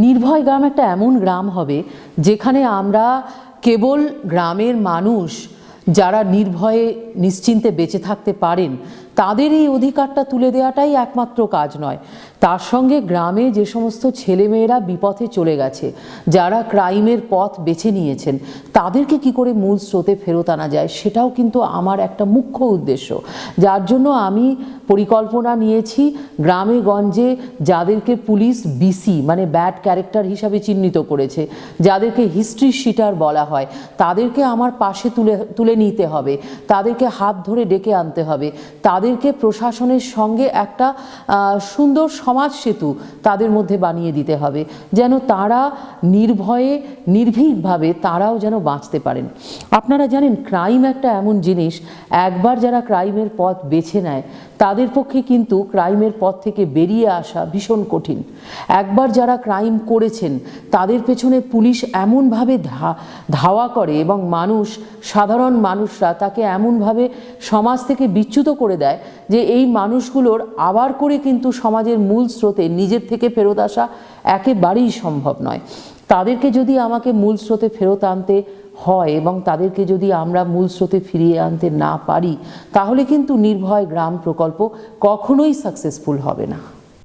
নির্ভয় গ্রাম একটা এমন গ্রাম হবে যেখানে আমরা কেবল গ্রামের মানুষ যারা নির্ভয়ে নিশ্চিন্তে বেঁচে থাকতে পারেন তাদের এই অধিকারটা তুলে দেওয়াটাই একমাত্র কাজ নয়, তার সঙ্গে গ্রামে যে সমস্ত ছেলেমেয়েরা বিপথে চলে গেছে, যারা ক্রাইমের পথ বেছে নিয়েছেন, তাদেরকে কি করে মূল স্রোতে ফেরত আনা যায় সেটাও কিন্তু আমার একটা মুখ্য উদ্দেশ্য। যার জন্য আমি পরিকল্পনা নিয়েছি গ্রামে গঞ্জে যাদেরকে পুলিশ বিসি মানে ব্যাড ক্যারেক্টার হিসাবে চিহ্নিত করেছে, যাদেরকে হিস্ট্রি শিটার বলা হয়, তাদেরকে আমার পাশে তুলে নিতে হবে, তাদেরকে হাত ধরে ডেকে আনতে হবে, তাদেরকে প্রশাসনের সঙ্গে একটা সুন্দর সমাজ সেতু তাদের মধ্যে বানিয়ে দিতে হবে, যেন তারা নির্ভয়ে নির্ভীকভাবে তারাও যেন বাঁচতে পারেন। আপনারা জানেন ক্রাইম একটা এমন জিনিস, একবার যারা ক্রাইমের পথ বেছে নেয় তাদের পক্ষে কিন্তু ক্রাইমের পথ থেকে বেরিয়ে আসা ভীষণ কঠিন। একবার যারা ক্রাইম করেছেন তাদের পেছনে পুলিশ এমনভাবে ধাওয়া করে এবং সাধারণ মানুষরা তাকে এমনভাবে সমাজ থেকে বিচ্যুত করে দেয় যে এই মানুষগুলোর আবার করে কিন্তু সমাজের মূল স্রোতে নিজের থেকে ফেরত আসা একেবারেই সম্ভব নয়। তাদেরকে যদি আমাকে মূল স্রোতে ফেরত আনতে হয় এবং তাদেরকে যদি আমরা মূল স্রোতে ফিরিয়ে আনতে না পারি, তাহলে কিন্তু নির্ভয় গ্রাম প্রকল্প কখনোই সাকসেসফুল হবে না।